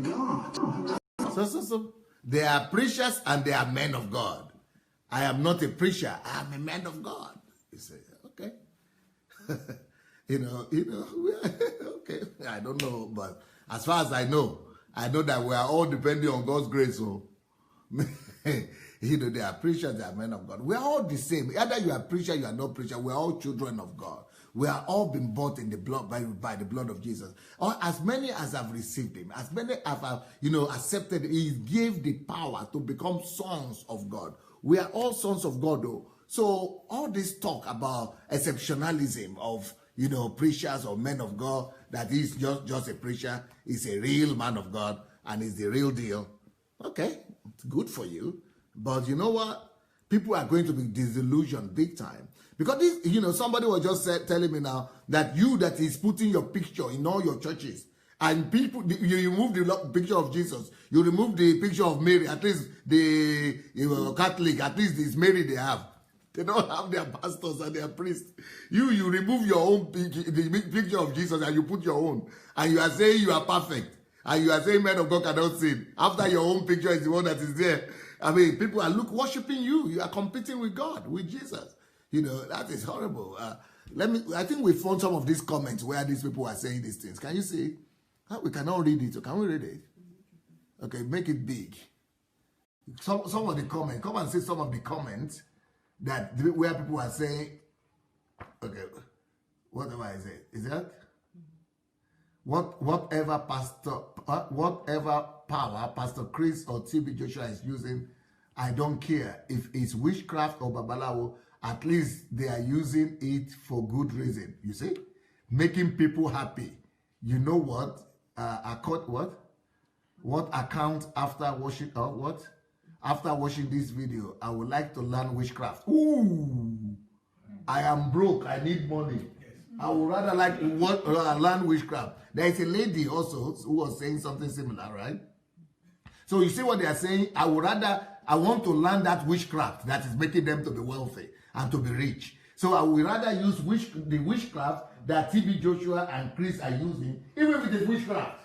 God. So. They are preachers and they are men of God. I am not a preacher. I am a man of God. You say, okay. Okay. I don't know, but as far as I know that we are all depending on God's grace. So, they are preachers, they are men of God. We are all the same. Either you are preacher, you are not preacher. We are all children of God. We are all been bought in the blood by the blood of Jesus. Or as many as have received him, as many have accepted, he gave the power to become sons of God. We are all sons of God, though. So all this talk about exceptionalism of preachers or men of God, that he's just a preacher, is a real man of God, and is the real deal. Okay, it's good for you. But you know what? People are going to be disillusioned big time. Because this, somebody was just telling me now that that is putting your picture in all your churches, and people, you remove the picture of Jesus, you remove the picture of Mary, at least the Catholic, at least it's Mary they have. They don't have their pastors and their priests. You remove your own the picture of Jesus and you put your own, and you are saying you are perfect, and you are saying men of God cannot sin. After your own picture is the one that is there. I mean, people are worshiping you. You are competing with God, with Jesus. That is horrible. I think we found some of these comments where these people are saying these things. Can you see? We cannot read it. So can we read it? Okay, make it big. Some of the comments. Come and see some of the comments where people are saying, okay, whatever I say. Is that? Whatever power Pastor Chris or TB Joshua is using, I don't care. If it's witchcraft or babalawo, at least they are using it for good reason. You see? Making people happy. You know what? What account after watching, what? After watching this video, I would like to learn witchcraft. Ooh! I am broke. I need money. I would rather learn witchcraft. There is a lady also who was saying something similar, right? So you see what they are saying? I want to learn that witchcraft that is making them to be wealthy and to be rich. So I would rather use the witchcraft that TB Joshua and Chris are using, even if it is witchcraft.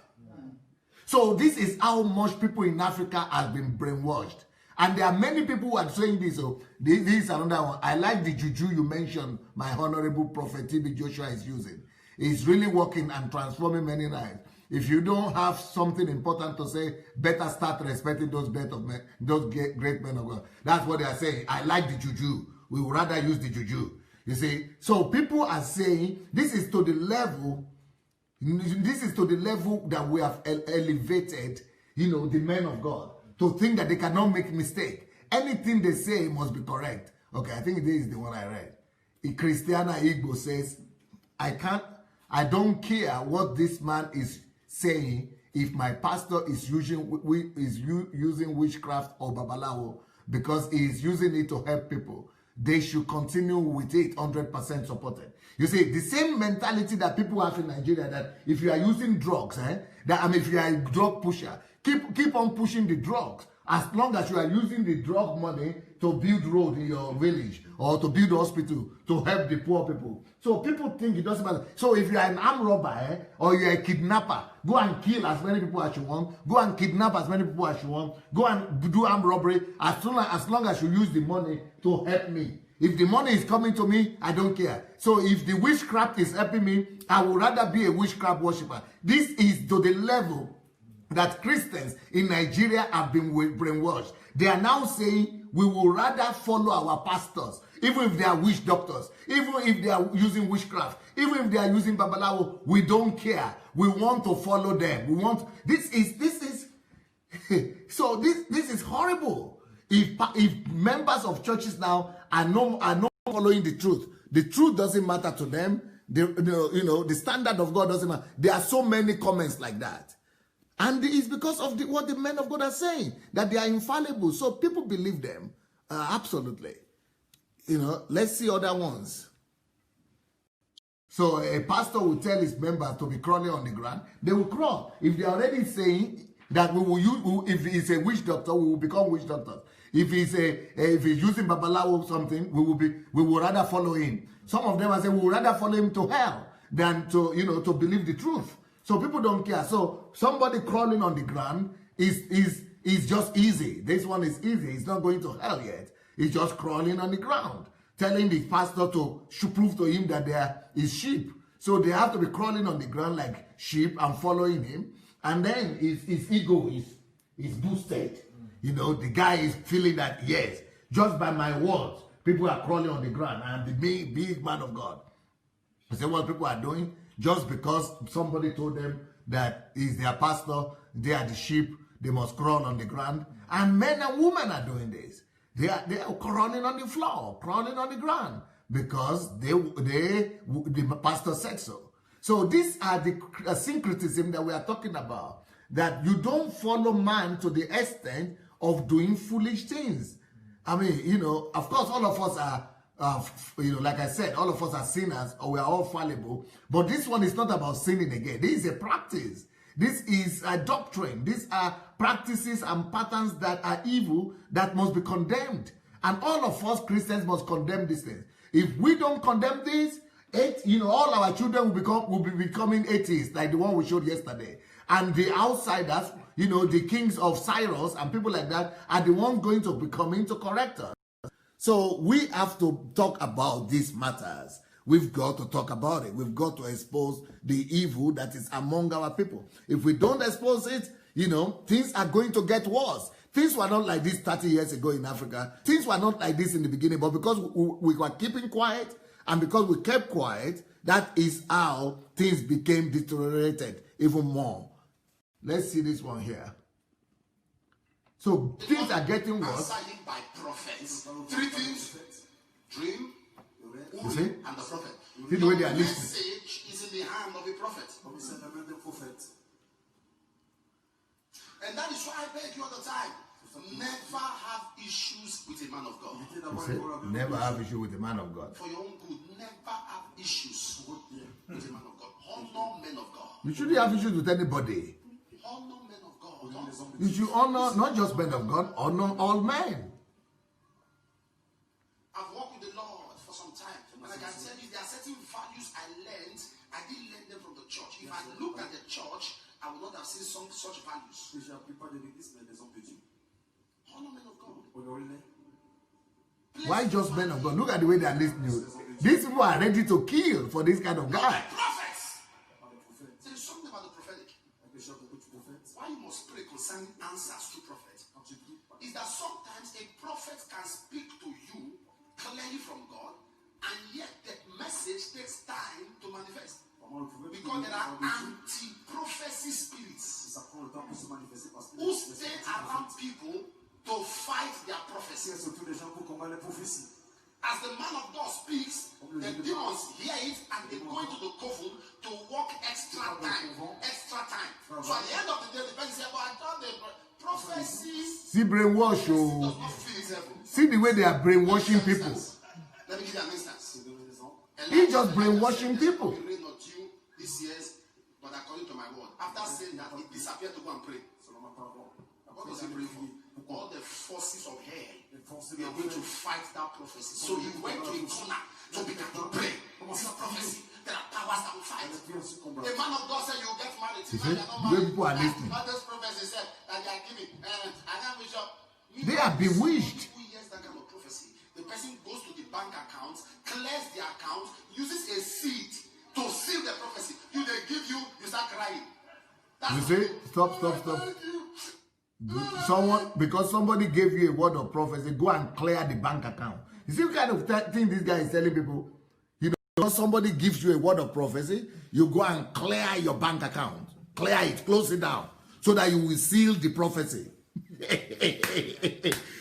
So this is how much people in Africa have been brainwashed. And there are many people who are saying this. So this is another one. I like the juju you mentioned, my honorable prophet TB Joshua is using. It's really working and transforming many lives. If you don't have something important to say, better start respecting those great men of God. That's what they are saying. I like the juju. We would rather use the juju. You see? So people are saying this is to the level that we have elevated, the men of God, to think that they cannot make mistake. Anything they say must be correct. Okay, I think this is the one I read. Christiana Igbo says, I don't care what this man is saying if my pastor is using witchcraft or babalawo, because he is using it to help people. They should continue with it, 100% supported. You see, the same mentality that people have in Nigeria, that if you are using drugs, if you are a drug pusher, keep on pushing the drugs. As long as you are using the drug money to build road in your village or to build hospital to help the poor people. So people think it doesn't matter. So if you are an armed robber or you are a kidnapper, go and kill as many people as you want. Go and kidnap as many people as you want. Go and do armed robbery as long as you use the money to help me. If the money is coming to me, I don't care. So if the witchcraft is helping me, I would rather be a witchcraft worshiper. This is to the level that Christians in Nigeria have been brainwashed. They are now saying we will rather follow our pastors, even if they are witch doctors, even if they are using witchcraft, even if they are using babalawo. We don't care. We want to follow them. We want this is so this is horrible. If members of churches now are not following the truth doesn't matter to them. The standard of God doesn't matter. There are so many comments like that. And it's because of what the men of God are saying, that they are infallible. So people believe them. Absolutely. Let's see other ones. So a pastor will tell his members to be crawling on the ground. They will crawl. If they are already saying that if it's a witch doctor, we will become witch doctors. If he's using babalawo or something, we will rather follow him. Some of them are saying we would rather follow him to hell than to believe the truth. So people don't care. So somebody crawling on the ground is just easy. This one is easy. It's not going to hell yet. It's just crawling on the ground, telling the pastor to prove to him that there is sheep. So they have to be crawling on the ground like sheep and following him. And then his ego is boosted. You know, the guy is feeling that, yes, just by my words, people are crawling on the ground. I am the big man of God. You see what people are doing? Just because somebody told them that he's their pastor, they are the sheep, they must crawl on the ground. And men and women are doing this. They are crawling on the floor, crawling on the ground, because the pastor said so. So these are the syncretism that we are talking about, that you don't follow man to the extent of doing foolish things. I mean, you know, of course, all of us are, you know, like I said, all of us are sinners, or we are all fallible. But this one is not about sinning again. This is a practice. This is a doctrine. These are practices and patterns that are evil, that must be condemned. And all of us Christians must condemn these things. If we don't condemn this, you know, all our children will be becoming atheists, like the one we showed yesterday. And the outsiders, you know, the kings of Cyrus and people like that, are the ones going to be coming to correct us. So we have to talk about these matters. We've got to talk about it. We've got to expose the evil that is among our people. If we don't expose it, you know, things are going to get worse. Things were not like this 30 years ago in Africa. Things were not like this in the beginning, but because we were keeping quiet, and because we kept quiet, that is how things became deteriorated even more. Let's see this one here. So things are getting worse. By prophets. Three things: dream, you see? and the prophet. See the way they are The listening. message is in the hand of a prophet. And that is why I beg you all the time, never have issues with a man of God. You see? Never have issue with a man of God. For your own good, never have issues with a man of God. Honor men of God. You shouldn't have issues with anybody. Honor men of God. You should honor not just men of God, honor all men. I've walked with the Lord for some time, and I can tell you there are certain values I learned. I didn't learn them from the church. If I looked at the church, I would not have seen such values. Honor men of God. Why just men of God? Look at the way they are listening. These people are ready to kill for this kind of guy. Prophets. There is something about the prophetic. Why you must pray concerning answers to prophets is that sometimes a prophet can speak to you clearly from God, and yet the message takes time to manifest. Because there are anti-prophecy spirits who stay around people to fight their prophecy. As the man of God speaks, the demons hear it and they go into the coven to work extra time. So at the end of the day, the person says, "Well, I thought the prophecies." See brainwash. Oh. See the way they are brainwashing people. Let me give you an instance. He's just brainwashing people. This year's, but according to my word, after saying that, it disappeared to go and pray. What was he praying for? All the forces of hell they are going to fight that prophecy. So he went to a corner to begin to pray. This prophecy, there are powers that will fight. A man of God said, "You will get married." People are listening. This prophecy said that they are giving. They are bewitched. Who hears that kind of prophecy? The person goes to the bank account, clears the account, uses a seed to seal the prophecy. You they give you start crying. You see? Stop. Because somebody gave you a word of prophecy, go and clear the bank account. You see what kind of thing this guy is telling people? You know, because somebody gives you a word of prophecy, you go and clear your bank account. Clear it, close it down, so that you will seal the prophecy.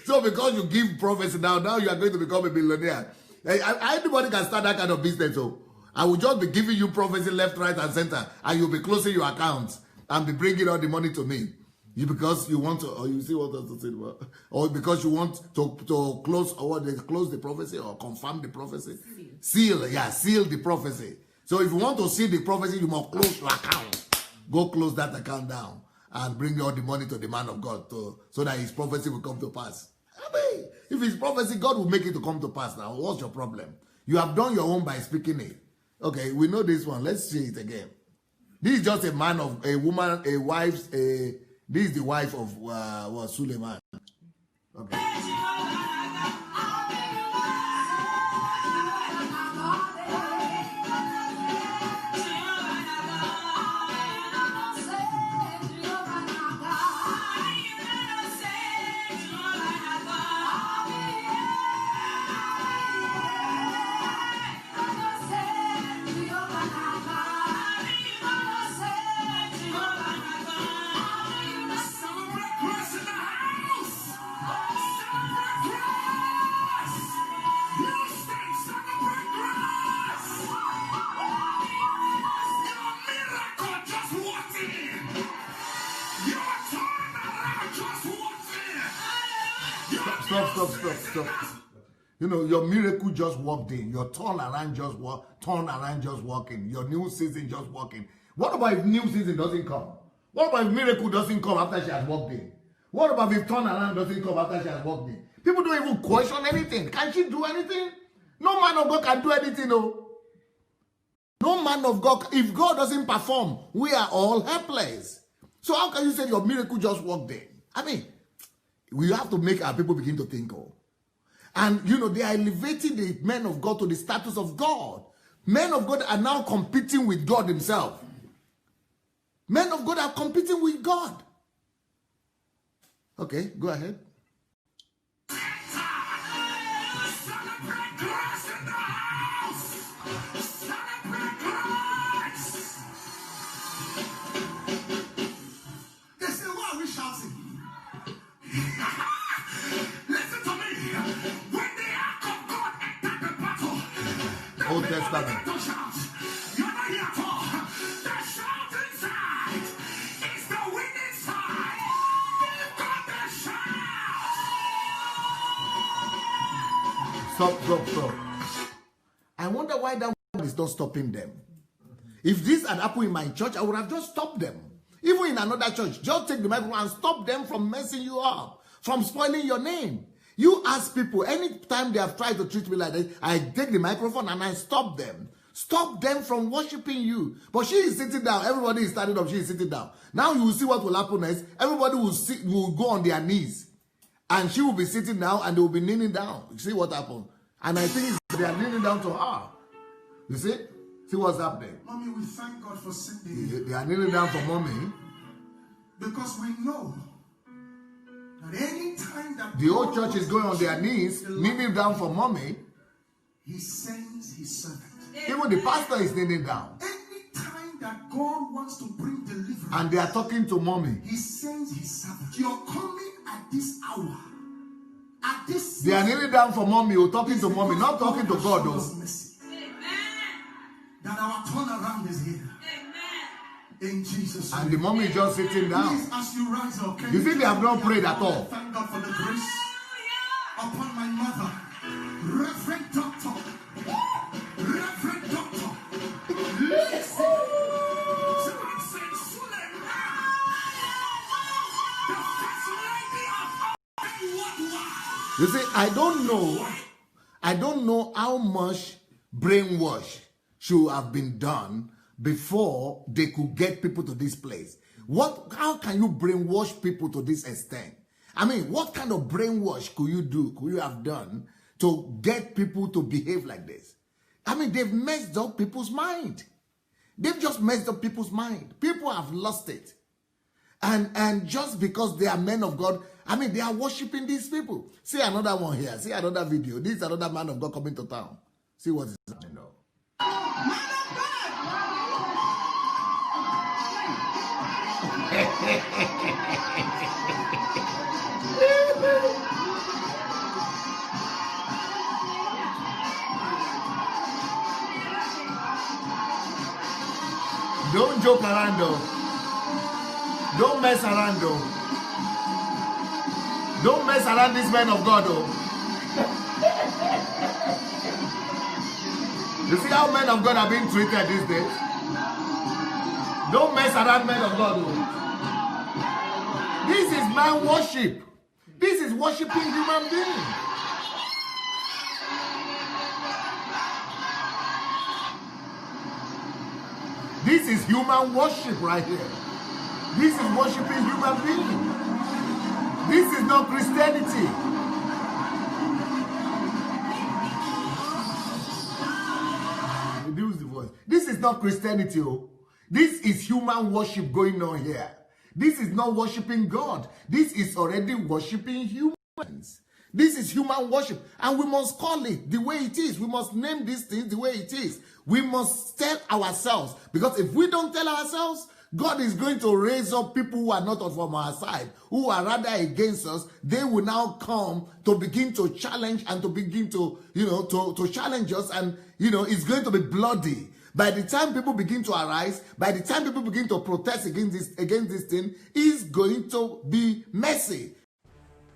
So because you give prophecy now you are going to become a billionaire. Anybody can start that kind of business. So I will just be giving you prophecy left, right, and center, and you'll be closing your accounts and be bringing all the money to me. Because you want to, or you see what I'm saying about, or because you want to close, or they close the prophecy or confirm the prophecy. Seal the prophecy. So if you want to seal the prophecy, you must close your account. Go close that account down and bring all the money to the man of God so that his prophecy will come to pass. I mean, if it's prophecy, God will make it to come to pass now. What's your problem? You have done your own by speaking it. Okay, we know this one. Let's see it again. This is just a man of a woman, a wife's. This is the wife of Suleiman. Okay. Stop. You know, your miracle just walked in. Your turnaround just walking. Your new season just walking. What about if new season doesn't come? What about if miracle doesn't come after she has walked in? What about if turnaround doesn't come after she has walked in? People don't even question anything. Can she do anything? No man of God can do anything, no. No man of God. If God doesn't perform, we are all helpless. So how can you say your miracle just walked in? I mean, we have to make our people begin to think. And, you know, they are elevating the men of God to the status of God. Men of God are now competing with God himself. Men of God are competing with God. Okay, go ahead. Old Testament. You're not here at all. The shouting side is the winning side. Give God the shout. Stop. I wonder why that one is not stopping them. If this had happened in my church, I would have just stopped them. Even in another church, just take the microphone and stop them from messing you up, from spoiling your name. You ask people, anytime they have tried to treat me like this, I take the microphone and I stop them. Stop them from worshiping you. But she is sitting down. Everybody is standing up. She is sitting down. Now you will see what will happen next. Everybody will go on their knees. And she will be sitting down and they will be kneeling down. You see what happened? And I think they are kneeling down to her. You see? See what's happening? Mommy, we thank God for Cindy. They are kneeling down for mommy. Because we know that any time that the whole church is going on their knees, kneeling down for mommy, he sends his servant. Even the pastor is kneeling down. Any time that God wants to bring deliverance, and they are talking to mommy, he sends his servant. You're coming at this hour. At this they are kneeling down for mommy or talking to mommy, not talking to God though. That our turnaround is here. In Jesus' name. And the mommy is just sitting down. Please, as you rise up, you think they have not prayed at all? Thank God for the grace upon my mother, Reverend Doctor. Reverend Doctor. Listen. Someone said Suleiman, the first lady of worldwide. You see, I don't know how much brainwash should have been done before they could get people to this place. How can you brainwash people to this extent? I mean, what kind of brainwash could you have done to get people to behave like this? I mean, they've messed up people's mind. They've just messed up people's mind. People have lost it. And just because they are men of God, I mean, they are worshiping these people. See another one here. See another video. This is another man of God coming to town. See what is happening now. Don't joke around though. Don't mess around though. Don't mess around this man of God though. You see how men of God are being treated these days? Don't mess around men of God though. This is man worship. This is worshiping human beings. This is human worship right here. This is worshiping human beings. This is not Christianity. Reduce the voice. This is not Christianity. Oh. This is human worship going on here. This is not worshiping God. This is already worshiping humans. This is human worship. And we must call it the way it is. We must name these things the way it is. We must tell ourselves. Because if we don't tell ourselves, God is going to raise up people who are not from our side, who are rather against us. They will now come to begin to challenge and to begin to, to challenge us. And, it's going to be bloody. By the time people begin to arise, by the time people begin to protest against this thing, it's going to be messy.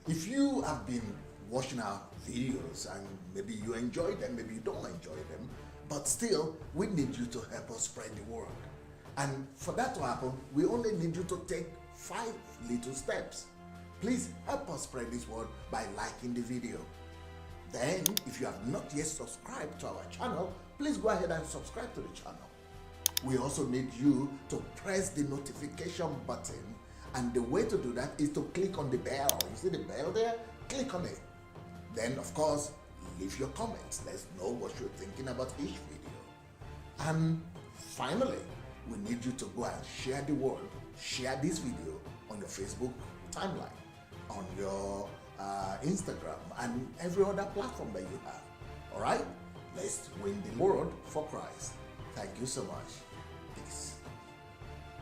If you have been watching our videos and maybe you enjoy them, maybe you don't enjoy them, but still, we need you to help us spread the word. And for that to happen, we only need you to take 5 little steps. Please help us spread this word by liking the video. Then, if you have not yet subscribed to our channel, please go ahead and subscribe to the channel. We also need you to press the notification button. And the way to do that is to click on the bell. You see the bell there? Click on it. Then, of course, leave your comments. Let's know what you're thinking about each video. And finally, we need you to go and share the word. Share this video on your Facebook timeline, on your Instagram, and every other platform that you have. All right? Let's win the world for Christ. Thank you so much.